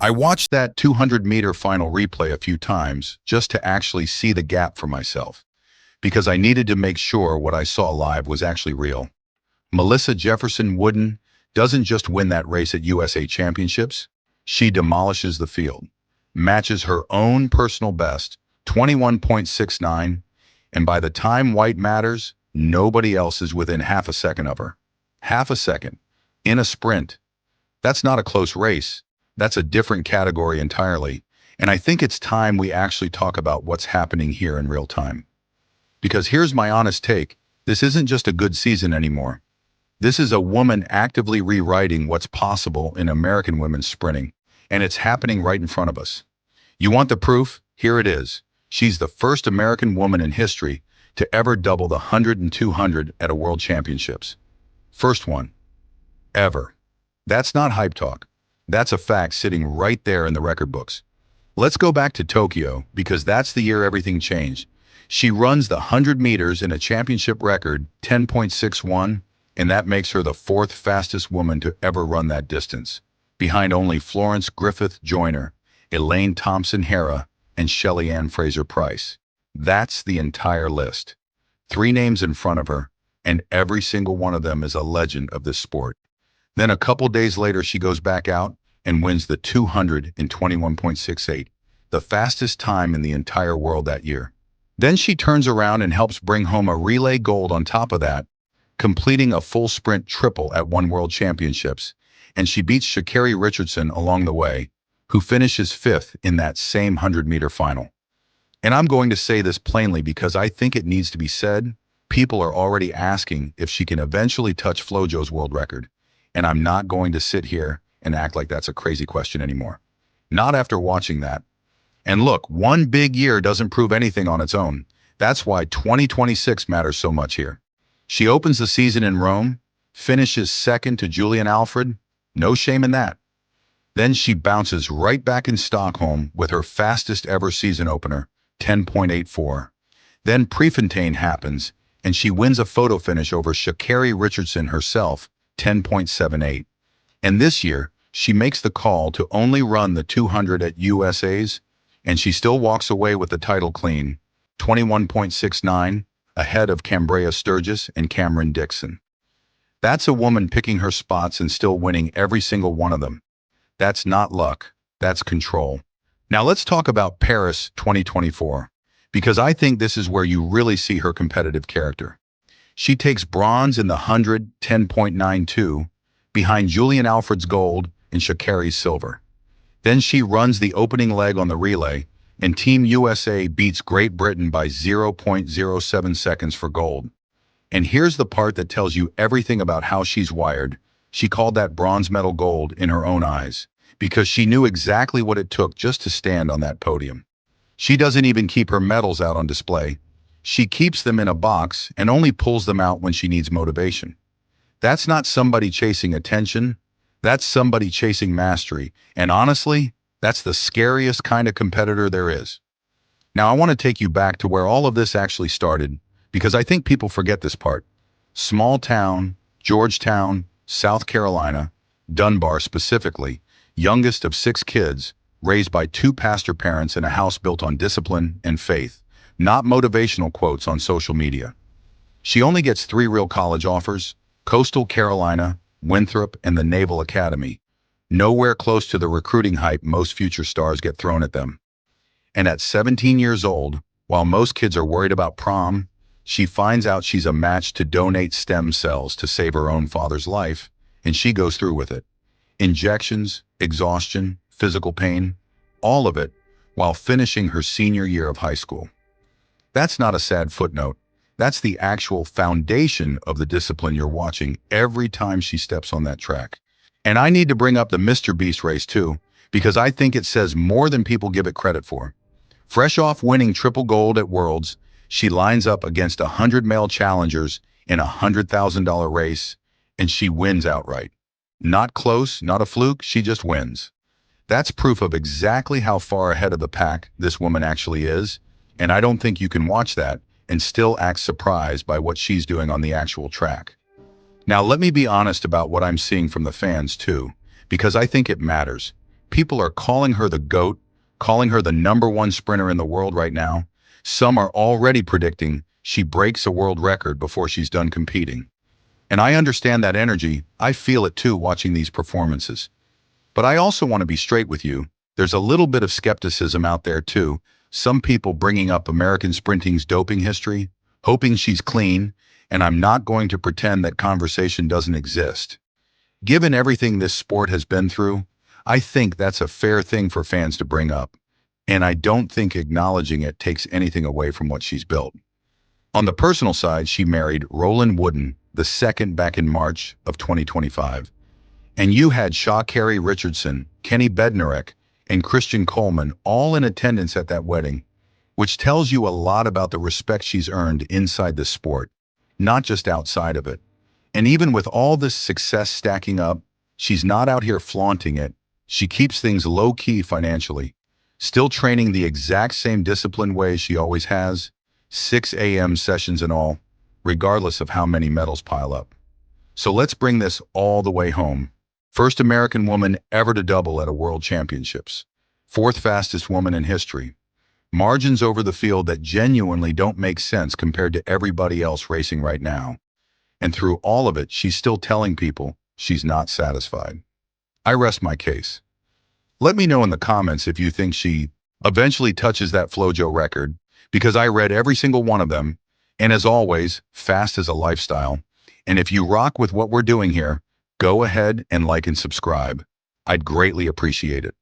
I watched that 200-meter final replay a few times just to actually see the gap for myself, because I needed to make sure what I saw live was actually real. Melissa Jefferson-Wooden doesn't just win that race at USA Championships, she demolishes the field, matches her own personal best, 21.69, and by the time white matters, nobody else is within half a second of her. Half a second. In a sprint. That's not a close race. That's a different category entirely. And I think it's time we actually talk about what's happening here in real time. Because here's my honest take. This isn't just a good season anymore. This is a woman actively rewriting what's possible in American women's sprinting. And it's happening right in front of us. You want the proof? Here it is. She's the first American woman in history to ever double the 100 and 200 at a World Championships. First one. Ever. That's not hype talk. That's a fact sitting right there in the record books. Let's go back to Tokyo, because that's the year everything changed. She runs the 100 meters in a championship record, 10.61, and that makes her the fourth fastest woman to ever run that distance, behind only Florence Griffith Joyner, Elaine Thompson-Herah, and Shelly Ann Fraser-Price. That's the entire list. 3 names in front of her, and every single one of them is a legend of this sport. Then a couple days later, she goes back out and wins the 200 in 21.68, the fastest time in the entire world that year. Then she turns around and helps bring home a relay gold on top of that, completing a full sprint triple at one World Championships, and she beats Sha'Carri Richardson along the way, who finishes 5th in that same 100-meter final. And I'm going to say this plainly because I think it needs to be said. People are already asking if she can eventually touch FloJo's world record, and I'm not going to sit here and act like that's a crazy question anymore. Not after watching that. And look, one big year doesn't prove anything on its own. That's why 2026 matters so much here. She opens the season in Rome, finishes second to Julian Alfred, no shame in that. Then she bounces right back in Stockholm with her fastest ever season opener, 10.84. Then Prefontaine happens, and she wins a photo finish over Sha'Carri Richardson herself, 10.78. And this year, she makes the call to only run the 200 at USA's, and she still walks away with the title clean, 21.69, ahead of Cambrea Sturgis and Cameron Dixon. That's a woman picking her spots and still winning every single one of them. That's not luck, that's control. Now let's talk about Paris 2024, because I think this is where you really see her competitive character. She takes bronze in the 100, 10.92, behind Julian Alfred's gold and Sha'Carri's silver. Then she runs the opening leg on the relay, and Team USA beats Great Britain by 0.07 seconds for gold. And here's the part that tells you everything about how she's wired. She called that bronze medal gold in her own eyes, because she knew exactly what it took just to stand on that podium. She doesn't even keep her medals out on display. She keeps them in a box and only pulls them out when she needs motivation. That's not somebody chasing attention. That's somebody chasing mastery. And honestly, that's the scariest kind of competitor there is. Now, I want to take you back to where all of this actually started, because I think people forget this part. Small town, Georgetown, South Carolina, Dunbar specifically, youngest of 6 kids, raised by 2 pastor parents in a house built on discipline and faith, not motivational quotes on social media. She only gets 3 real college offers: Coastal Carolina, Winthrop, and the Naval Academy. Nowhere close to the recruiting hype most future stars get thrown at them. And at 17 years old, while most kids are worried about prom, she finds out she's a match to donate stem cells to save her own father's life, and she goes through with it. Injections, exhaustion, physical pain, all of it, while finishing her senior year of high school. That's not a sad footnote. That's the actual foundation of the discipline you're watching every time she steps on that track. And I need to bring up the Mr. Beast race too, because I think it says more than people give it credit for. Fresh off winning triple gold at Worlds, she lines up against 100 male challengers in a $100,000 race, and she wins outright. Not close, not a fluke, she just wins. That's proof of exactly how far ahead of the pack this woman actually is, and I don't think you can watch that and still act surprised by what she's doing on the actual track. Now let me be honest about what I'm seeing from the fans too, because I think it matters. People are calling her the GOAT, calling her the #1 sprinter in the world right now. Some are already predicting she breaks a world record before she's done competing. And I understand that energy. I feel it too watching these performances. But I also want to be straight with you. There's a little bit of skepticism out there too. Some people bringing up American sprinting's doping history, hoping she's clean, and I'm not going to pretend that conversation doesn't exist. Given everything this sport has been through, I think that's a fair thing for fans to bring up. And I don't think acknowledging it takes anything away from what she's built. On the personal side, she married Roland Wooden, the second back in March of 2025. And you had Sha'Carri Richardson, Kenny Bednarek, and Christian Coleman all in attendance at that wedding, which tells you a lot about the respect she's earned inside the sport, not just outside of it. And even with all this success stacking up, she's not out here flaunting it. She keeps things low-key financially, still training the exact same disciplined way she always has, 6 a.m. sessions and all, regardless of how many medals pile up. So let's bring this all the way home. First American woman ever to double at a world championships. Fourth fastest woman in history. Margins over the field that genuinely don't make sense compared to everybody else racing right now. And through all of it, she's still telling people she's not satisfied. I rest my case. Let me know in the comments if you think she eventually touches that FloJo record, because I read every single one of them. And as always, fast is a lifestyle. And if you rock with what we're doing here, go ahead and like and subscribe. I'd greatly appreciate it.